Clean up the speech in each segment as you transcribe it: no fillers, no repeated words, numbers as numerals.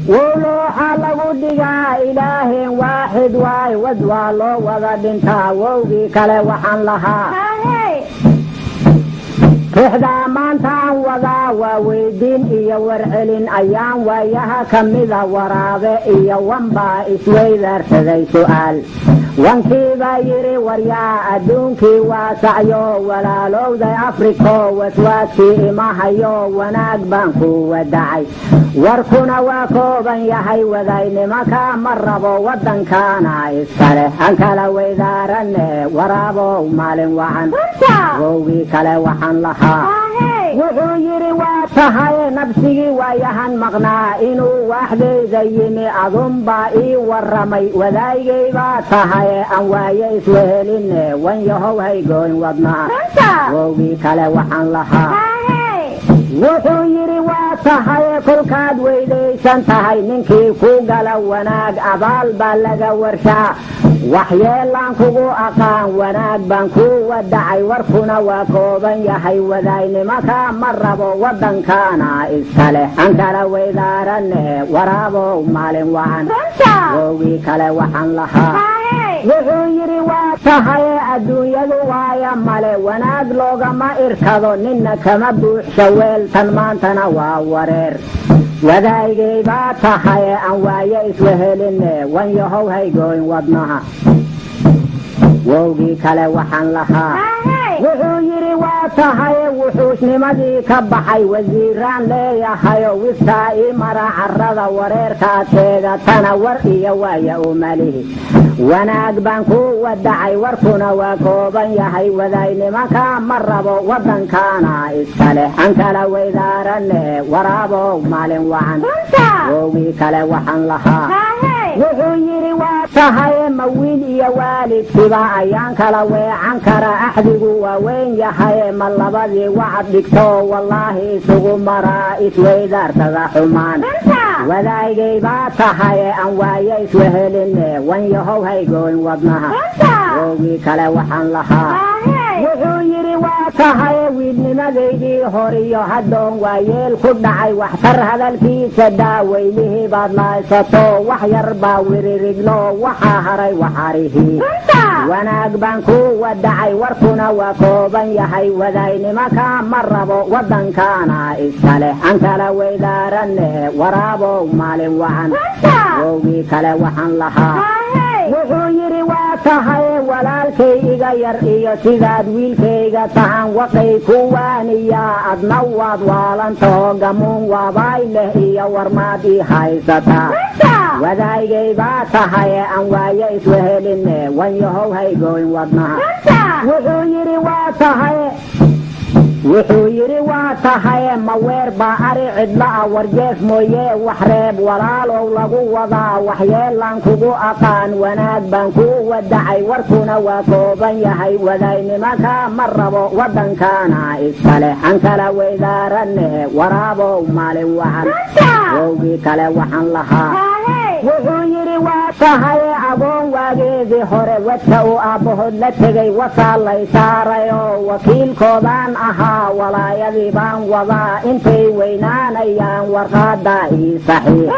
wowlooxa lagu dhigaa ilaahin waaxid waay wad waa loo wada dhintaa wowgii kale waxaan lahaa ruuxdaa maantaan wadaa waa weydiin iyo warcelin ayaan waayaha ka mida waraabe iyo wanbaa isweydaarsaday su'aal wankiibaa yidhi waryaa adduunkii waasacyo walaalowday afriko waswaadkii imahayo wanaag baan ku wadacay warkuna waa kooban yahay wadaynimaka ma rabo waddankaana iskale han kala weydaaranne waraabow maalin wacan wowgii kale waxaan lahaa wuxuu yidhi waa tahay nabsigii waayahan maqnaa inuu waaxdayda yimi adunbaa ii warramay wadaygay baa tahay aan waaye iswehelinne wan yahow haygoyn wadnaa wowgii kale waxaan lahaa wuxuu yidhi waa tahay kolkaad weydaysan tahay ninkii ku gala wanaag abaal baa laga warshaa waxyeelaan kugu aqaan wanaag baan ku wadacay warkuna waa kooban yahay wadaynimaka ma rabo waddankaana iskale han kala weydaaranne waraabow maalin wacan wowgii kale waxaan lahaa wuxuu yidhi waa tahay adduunyadu waaya male wanaag loogama irkado ninna kama buuxsha weeltan maantana waa wareer wadaygay baa tahay aan waaye iswehelinne wan yahow haygoyn wadnaha wowgii kale waxaan lahaa wuxuu yidhi waa tahay wuxuusnimadii ka baxay wasiiraan leeyahayo wistaa ii mara carrada wareerkaa teegatana war iyo waaya umalihi wanaag baan ku wadacay warkuna waa kooban yahay wadaynimaka ma rabo waddankaana iskale han kala weydaaranne waraabow maalin wacan wowgii kale waxaan lahaa wuxuu yidhi waa tahay ma wiil iyo waalidkiba ayaan kala weecan kara axdigu waa weyn yahay ma labadii wacad dhigto wallaahi isugu maraa isweydaarsada xumaan wadaygay baa tahay aan waaye iswehelinne wan yahow haygoyn wadnaha wowgii kale waxaan lahaa wuxuu yidhi waa tahay wiilnimadaydii horiyo haddoon waa yeel ku dhacay waxtar hadalkiisa daaweylihii baad laaysato wax yar baa wiririglo waxaa haray waxarihii wanaag baan ku wadacay warkuna waa kooban yahay wadaynimaka ma rabo waddankaana iskale han kala weydaaranne waraabow maalin wacan wowgii kale waxaan lahaa wuxuu yidhi waa tahay walaalkay iga yar iyo sidaad wiilkayga tahan waqay ku waaniyaa adna waad waalantaho gamuun waabaay leh iyo warmaad ii haysataa wadaygay baa tahay aan waaye iswehelinne wan yahow haygoyn wadnaha wuxuu yidhi waa tahay ma weer baa ari cidla'a warjeef mooye wax reeb walaalow lagu wadaa waxyeelaan kugu aqaan wanaag baan ku wadacay warkuna waa kooban yahay wadaynimaka ma rabo waddankaana iskale han kala weydaaranne waraabow maalin wacan wowgii kale waxaan lahaa wuxuu yidhi waa tahay agoon waageedii hore wadka uu aabbahood la tegay wasaa lay saarayoo wakiilkoodaan ahaa walaayadii baan wadaa intay weynaanayaan warqaadaa ii saxiix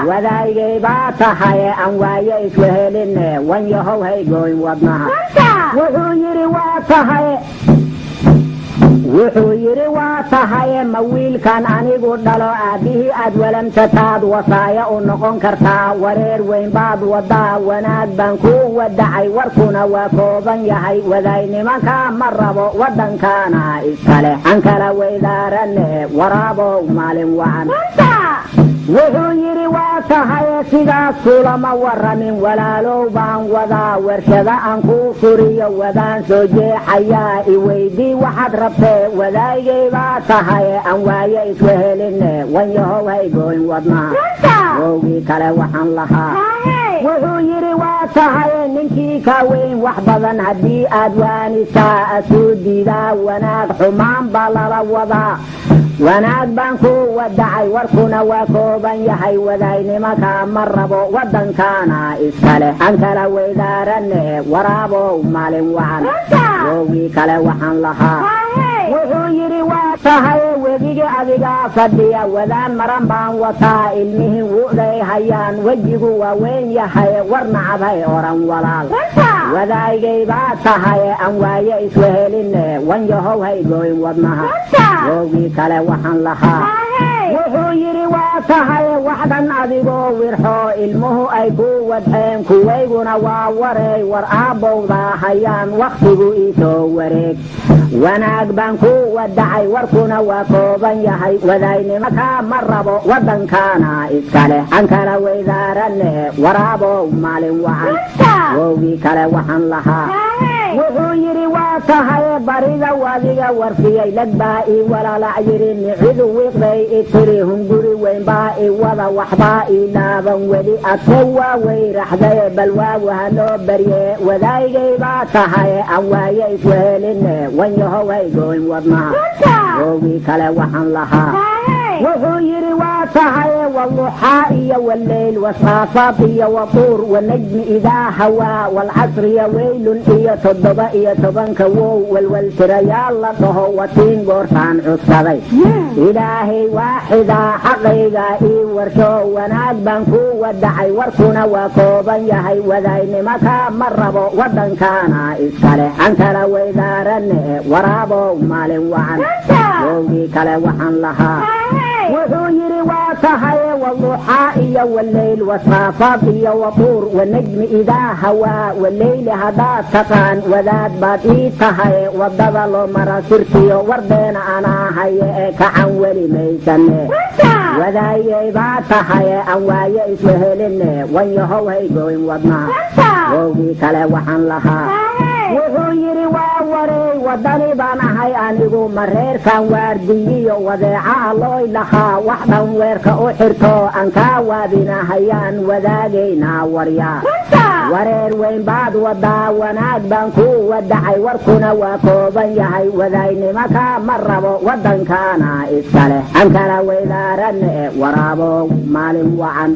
wadaygay baa tahay aan waaye iswehelinne wan yahow haygoyn wadnaha wuxuu yidhi waa tahay ma wiilkan anigu dhalo aabbihii aad walamsataad wasaaya u noqon kartaa wareer weyn baad wadaa wanaag baan ku wadacay warkuna waa kooban yahay wadaynimaka ma rabo waddankaana iskale han kala weydaaranne waraabow maalin wacan wuxuu yidhi waa tahay sidaas kulama warramin walaalow baan wadaa warshada aan ku furiyo wadaan soo jeexayaa iweydii waxaad rabtee wadaygay baa tahay aan waaye iswehelinne wan yahow haygoyn wadnaha wowgii kale waxaan lahaa wuxuu yidhi waa tahay ninkii ka weyn wax badan haddii aad waanisaa asuu diidaa wanaag xumaan baa lala wadaa wanaag baan ku wadacay warkuna waa kooban yahay wadaynimaka ma rabo waddankaana iskale han kala weydaaranne waraabow maalin wacan wowgii kale waxaan lahaa wuxuu yidhi waa tahaye webiga adigaa fadhiya wadaan maran baan wataa ilmihii wuday hayaan wejigu waa weyn yahaye war nacabhay oran walaal wadaygay baa tahaye aan waaye isweheline wanyahow haygooyn wadnaha woogii kale waxaan lahaa wuxuu yidhi waa tahaye waxdan adigoo wirxoo ilmuhu ay ku wadxeen kuwayguna waa wareey war aabbowdaa hayaan wakhtigu iisoo wareeg wanaag baan ku wadacay warkuna waa kooban yahay wadaynimo kaa ma rabo waddankaana iskale aan kala weydaarane waraabow maalin wacan woogii kale waxaan lahaa wuxuu yidhi waa tahaye barida wadiga warfiyey lagbaa ii walalac yidhi nicidu wiiqday itiri hunguri weynbaa i wada waxbaa ii laaban weli adse waa weyraxdaye bal waagu hanoo barye wadaygay baa tahaye aan waaye isweheline wanyahow haygooyn wadnaha woogii kale waxaan lahaa wuxuu yidhi waa tahaye waluxaa iyo waleyl wasaafaad iyo watuur wanajmi idaa hawaa walcasriya weylun iyo 7 wow walwaltirayaal la dhaho watiin goortaan cudsaday ilaahay waaxidaa xaqayga ii warsho wanaag baan ku wadacay warkuna waa kooban yahay wadaynimo kaa ma rabo waddankaana iskale aan kala weydaarane waraabow maalin wacan woogii kale waxaan lahaa wuxuu yidhi waa tahaye waluxaa iyo waleyl wasaafaad iyo watuur wanajmi idaa hawaa waleyli haddaad taqaan wadaad baad ii tahaye waddada loo mara sirtiyo wardeena anaa haye ee kacan weli maysane wadaayay baa tahaye aan waaye isweheline wanyahow haygooyn wadnaha woogii kale waxaan lahaa wuxuu yidhi waa wareey waddani baan ahay anigu mareerkan waardiyiyo wadeecaha looy lahaa wax dhan weerka u xirto aan kaa waabinahayaan wadaagaynaa waryaa wareer weyn baad wadaa wanaag baan ku wadacay warkuna waa kooban yahay wadaynimo kaa ma rabo waddankaana iskale aan kala weydaarane waraabow maalin wacan